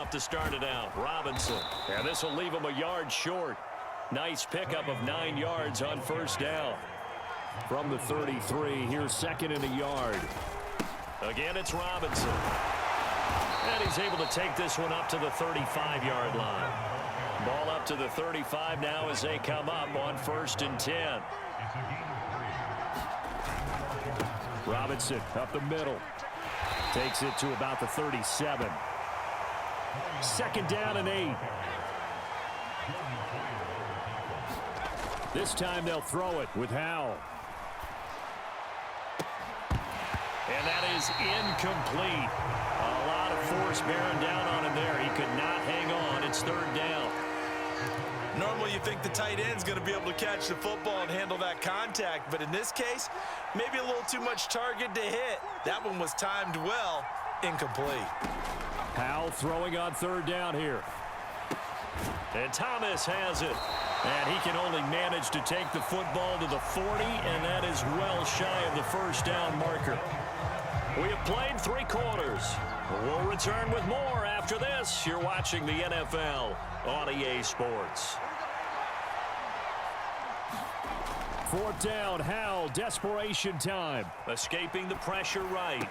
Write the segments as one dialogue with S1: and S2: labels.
S1: off to start it out. Robinson. And this will leave him a yard short. Nice pickup of 9 yards on first down.
S2: From the 33, here's second and a yard.
S1: Again, it's Robinson. And he's able to take this one up to the 35-yard line. Ball up to the 35 now as they come up on 1st and 10.
S2: Robinson up the middle. Takes it to about the 37. Second down and 8. This time they'll throw it with Howell.
S1: And that is incomplete. A lot of force bearing down on him there. He could not hang on. It's 3rd down.
S3: Normally you think the tight end's going to be able to catch the football and handle that contact, but in this case, maybe a little too much target to hit. That one was timed well, incomplete.
S2: Howell throwing on 3rd down here.
S1: And Thomas has it. And he can only manage to take the football to the 40, and that is well shy of the 1st down marker. We have played 3 quarters. We'll return with more after this. You're watching the NFL on EA Sports.
S2: 4th down, Howell, desperation time.
S1: Escaping the pressure right.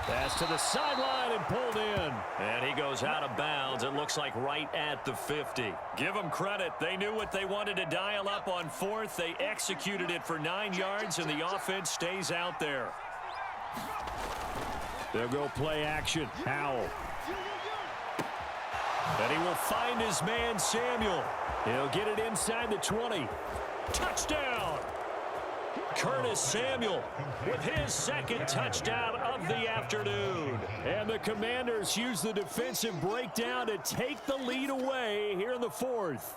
S2: Pass to the sideline and pulled in.
S1: And he goes out of bounds. It looks like right at the 50. Give them credit. They knew what they wanted to dial up on 4th. They executed it for 9 yards, and the offense stays out there.
S2: They'll go play action. Howell.
S1: And he will find his man, Samuel.
S2: He'll get it inside the 20.
S1: Touchdown! Curtis Samuel with his 2nd touchdown of the afternoon.
S2: And the Commanders use the defensive breakdown to take the lead away here in the 4th.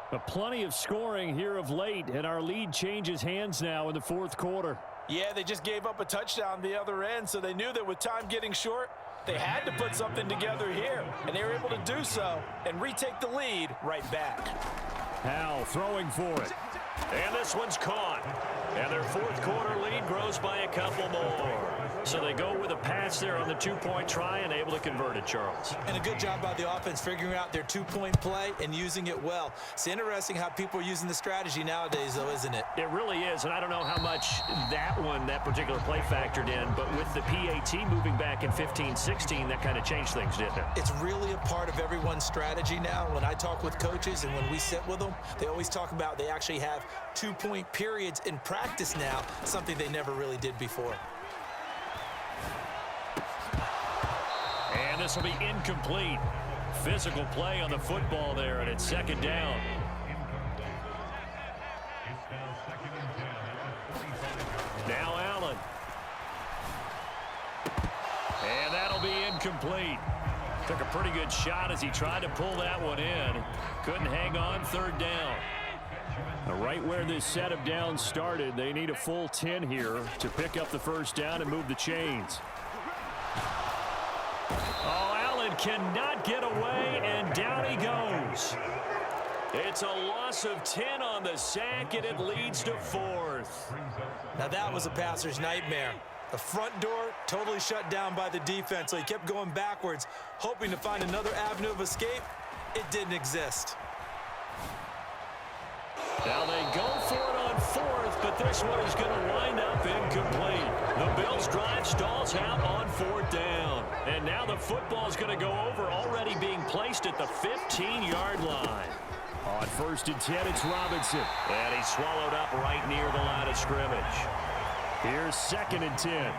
S2: But plenty of scoring here of late, and our lead changes hands now in the 4th quarter.
S3: Yeah, they just gave up a touchdown the other end, so they knew that with time getting short, they had to put something together here, and they were able to do so and retake the lead right back.
S2: Howell throwing for it.
S1: And this one's caught. And their 4th quarter lead grows by a couple more. So they go with a pass there on the 2-point try and able to convert it, Charles.
S3: And a good job by the offense figuring out their 2-point play and using it well. It's interesting how people are using the strategy nowadays, though, isn't it?
S1: It really is, and I don't know how much that particular play factored in, but with the PAT moving back in 15-16, that kind of changed things, didn't it?
S3: It's really a part of everyone's strategy now. When I talk with coaches and when we sit with them, they always talk about they actually have 2-point periods in practice now, something they never really did before.
S1: And this will be incomplete. Physical play on the football there, and it's 2nd down. Now Allen. And that'll be incomplete. Took a pretty good shot as he tried to pull that one in. Couldn't hang on, 3rd down.
S2: Right where this set of downs started, they need a full 10 here to pick up the 1st down and move the chains.
S1: Oh, Allen cannot get away, and down he goes. It's a loss of 10 on the sack, and it leads to 4th.
S3: Now that was a passer's nightmare. The front door totally shut down by the defense, so he kept going backwards, hoping to find another avenue of escape. It didn't exist.
S1: Now they go for it on 4th, but this one is going to wind up incomplete. The Bills' drive stalls out on 4th down. And now the football is going to go over, already being placed at the 15-yard line.
S2: On 1st and 10, it's Robinson.
S1: And he's swallowed up right near the line of scrimmage.
S2: Here's 2nd and 10.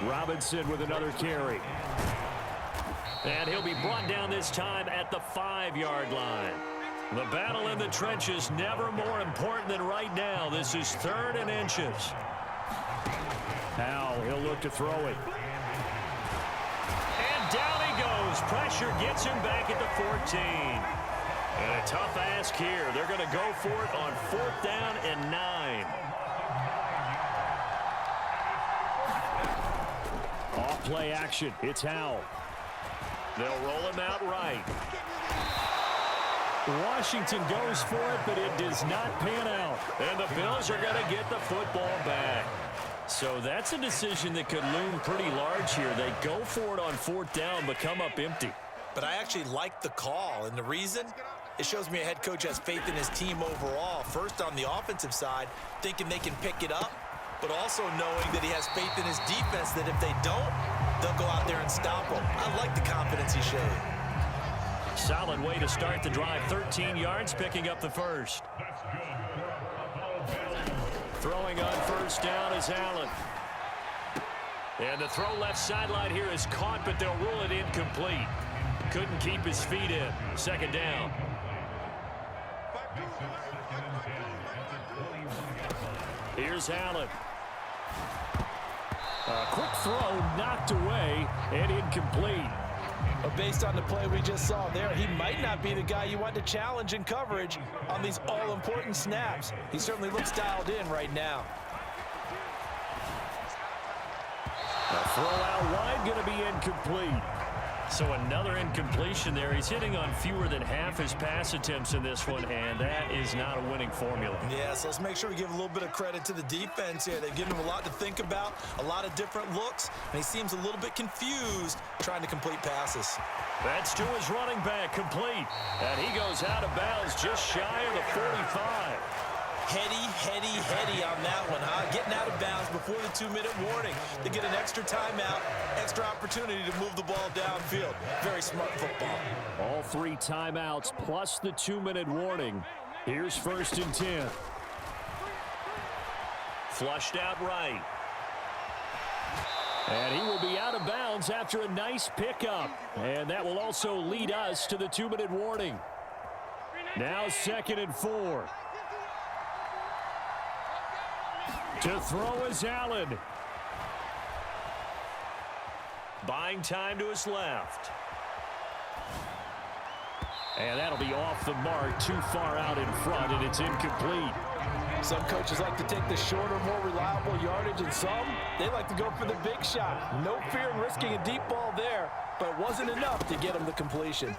S2: Robinson with another carry.
S1: And he'll be brought down this time at the 5-yard line. The battle in the trenches never more important than right now. This is 3rd and inches.
S2: Howell, he'll look to throw it.
S1: And down he goes. Pressure gets him back at the 14. And a tough ask here. They're going to go for it on 4th down and 9.
S2: Off play action. It's Howell.
S1: They'll roll him out right.
S2: Washington goes for it, but it does not pan out.
S1: And the Bills are going to get the football back.
S2: So that's a decision that could loom pretty large here. They go for it on 4th down, but come up empty.
S3: But I actually like the call, and the reason? It shows me a head coach has faith in his team overall. First on the offensive side, thinking they can pick it up, but also knowing that he has faith in his defense that if they don't, they'll go out there and stop them. I like the confidence he showed.
S2: Solid way to start the drive. 13 yards, picking up the first. Throwing on 1st down is Allen. And the throw left sideline here is caught, but they'll rule it incomplete. Couldn't keep his feet in. 2nd down. Here's Allen. A quick throw knocked away and incomplete.
S3: But based on the play we just saw there, he might not be the guy you want to challenge in coverage on these all-important snaps. He certainly looks dialed in right now.
S2: A throw out wide, going to be incomplete. So another incompletion there. He's hitting on fewer than half his pass attempts in this one, and that is not a winning formula.
S3: Yeah, so let's make sure we give a little bit of credit to the defense here. They've given him a lot to think about, a lot of different looks, and he seems a little bit confused trying to complete passes.
S2: That's to his running back, complete. And he goes out of bounds just shy of the 45.
S3: Heady on that one, huh? Getting out of bounds before the 2-minute warning. They get an extra timeout, extra opportunity to move the ball downfield. Very smart football.
S2: All 3 timeouts plus the 2-minute warning. Here's 1st and 10. Flushed out right. And he will be out of bounds after a nice pickup. And that will also lead us to the 2-minute warning. Now 2nd and 4. To throw is Allen. Buying time to his left. And that'll be off the mark, too far out in front, and it's incomplete.
S3: Some coaches like to take the shorter, more reliable yardage, and some, they like to go for the big shot. No fear in risking a deep ball there, but it wasn't enough to get him the completion.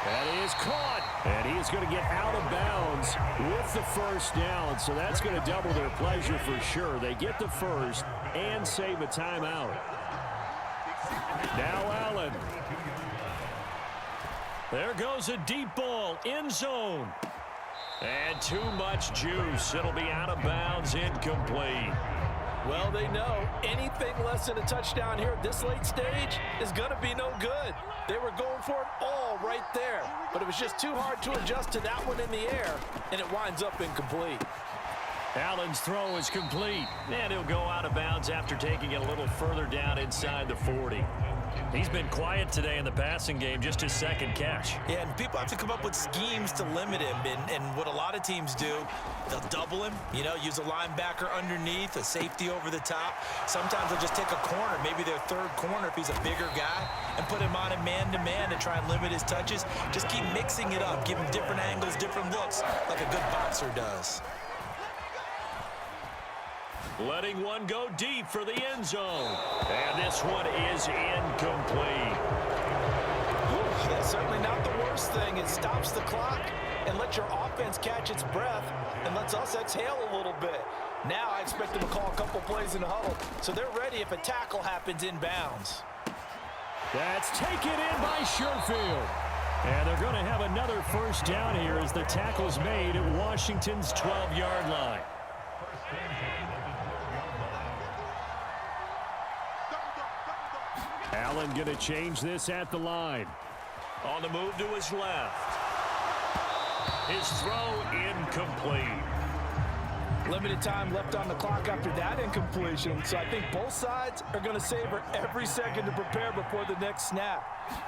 S2: That is caught, and he is going to get out of bounds with the 1st down, so that's going to double their pleasure for sure. They get the first and save a timeout. Now Allen. There goes a deep ball, end zone. And too much juice. It'll be out of bounds, incomplete.
S3: Well, they know anything less than a touchdown here at this late stage is going to be no good. They were going for it all right there, but it was just too hard to adjust to that one in the air, and it winds up incomplete.
S2: Allen's throw is complete, and he'll go out of bounds after taking it a little further down inside the 40. He's been quiet today in the passing game, just his 2nd catch.
S3: Yeah, and people have to come up with schemes to limit him, and what a lot of teams do, they'll double him, use a linebacker underneath, a safety over the top. Sometimes they'll just take a corner, maybe their 3rd corner if he's a bigger guy, and put him on a man-to-man to try and limit his touches. Just keep mixing it up, give him different angles, different looks, like a good boxer does.
S2: Letting one go deep for the end zone. And this one is incomplete.
S3: Ooh, that's certainly not the worst thing. It stops the clock and lets your offense catch its breath and lets us exhale a little bit. Now I expect them to call a couple plays in the huddle, so they're ready if a tackle happens inbounds.
S2: That's taken in by Sherfield. And they're going to have another 1st down here as the tackle's made at Washington's 12-yard line. Allen going to change this at the line. On the move to his left. His throw incomplete.
S3: Limited time left on the clock after that incompletion, so I think both sides are going to savor every second to prepare before the next snap.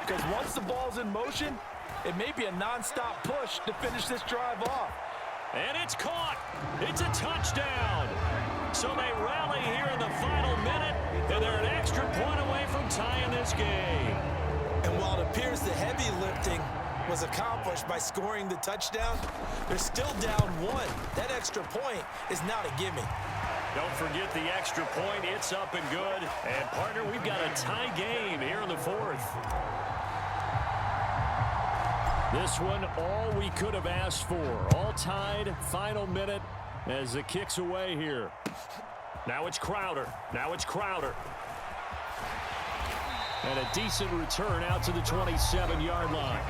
S3: Because once the ball's in motion, it may be a nonstop push to finish this drive off.
S2: And it's caught. It's a touchdown. So they rally here in the final minute, and they're an extra point away from tying this game.
S3: And while it appears the heavy lifting was accomplished by scoring the touchdown, they're still down 1. That extra point is not a gimme.
S2: Don't forget the extra point. It's up and good. And, partner, we've got a tie game here in the 4th. This one, all we could have asked for. All tied, final minute. as the kick's away here.
S1: Now it's Crowder.
S2: And a decent return out to the 27-yard line.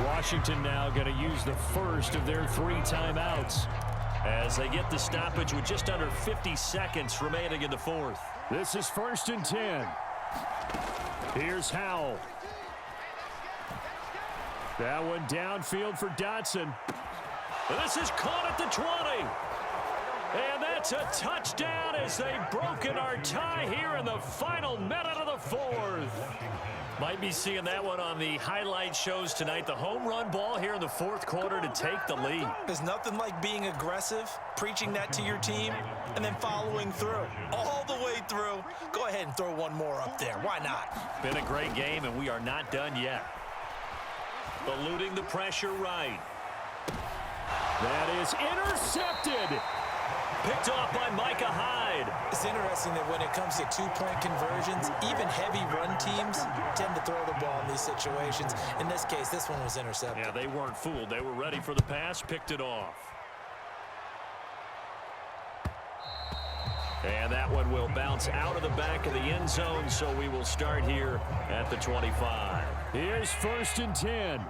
S2: Washington now going to use the first of their 3 timeouts
S1: as they get the stoppage with just under 50 seconds remaining in the fourth.
S2: This is 1st and 10. Here's Howell. That one downfield for Dotson.
S1: This is caught at the 20. And that's a touchdown as they've broken our tie here in the final minute of the fourth. Might be seeing that one on the highlight shows tonight. The home run ball here in the fourth quarter to take the lead.
S3: There's nothing like being aggressive, preaching that to your team, and then following through. All the way through. Go ahead and throw one more up there. Why not?
S1: Been a great game, and we are not done yet. Eluding the pressure right.
S2: That is intercepted.
S1: Picked off by Micah Hyde.
S3: It's interesting that when it comes to 2-point conversions, even heavy run teams tend to throw the ball in these situations. In this case, this one was intercepted.
S1: Yeah, they weren't fooled. They were ready for the pass, picked it off. And that one will bounce out of the back of the end zone, so we will start here at the 25.
S2: Here's 1st and 10.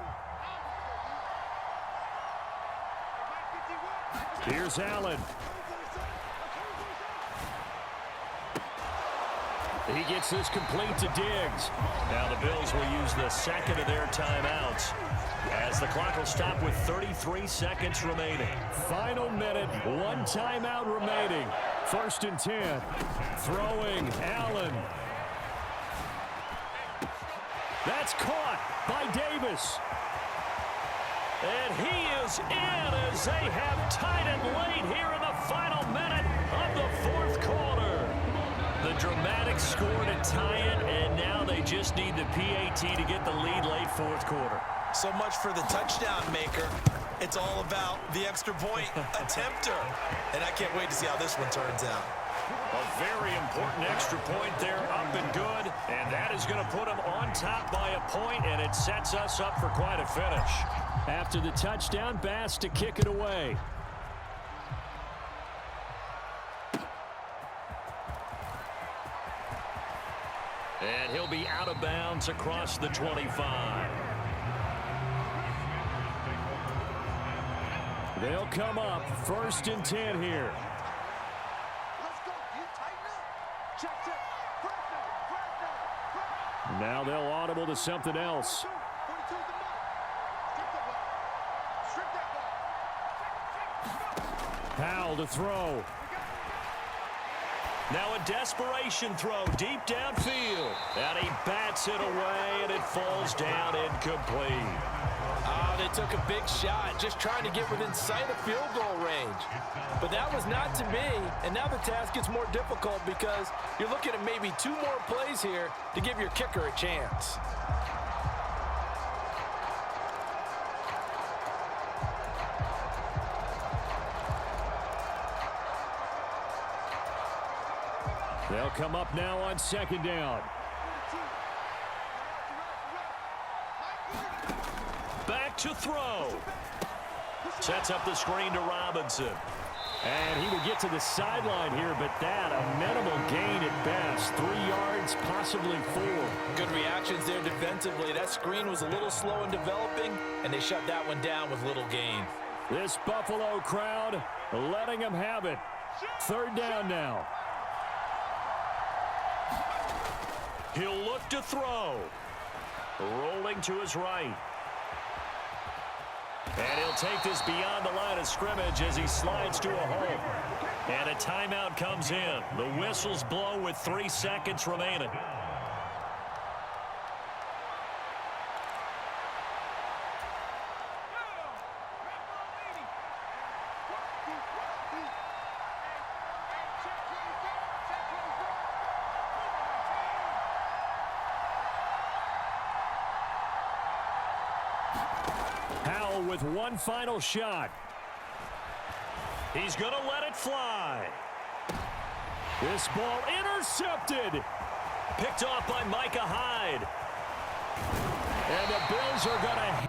S2: Here's Allen. He gets this complete to Diggs.
S1: Now the Bills will use the second of their timeouts as the clock will stop with 33 seconds remaining.
S2: Final minute, 1 timeout remaining. 1st and 10. Throwing Allen. That's caught by Davis.
S1: And he is in as they have tied it late here in the final minute of the fourth quarter. The dramatic score to tie it, and now they just need the PAT to get the lead late fourth quarter.
S3: So much for the touchdown maker. It's all about the extra point attempter. And I can't wait to see how this one turns out.
S1: A very important extra point there, up and good. And that is going to put them on top by a point, and it sets us up for quite a finish.
S2: After the touchdown, Bass to kick it away.
S1: And he'll be out of bounds across the 25.
S2: They'll come up 1st and 10 here. Now they'll audible to something else. Howell to throw.
S1: Now a desperation throw deep downfield. And he bats it away, and it falls down incomplete.
S4: They took a big shot, just trying to get within sight of field goal range. But that was not to be, and now the task gets more difficult because you're looking at maybe 2 more plays here to give your kicker a chance.
S2: They'll come up now on 2nd down.
S1: Back to throw. Sets up the screen to Robinson.
S2: And he will get to the sideline here, but that a minimal gain at best. 3 yards, possibly 4.
S4: Good reactions there defensively. That screen was a little slow in developing, and they shut that one down with little gain.
S2: This Buffalo crowd letting them have it. 3rd down now.
S1: He'll look to throw. Rolling to his right. And he'll take this beyond the line of scrimmage as he slides to a hole. And a timeout comes in. The whistles blow with 3 seconds remaining.
S2: Howell with one final shot.
S1: He's going to let it fly.
S2: This ball intercepted.
S1: Picked off by Micah Hyde.
S2: And the Bills are going to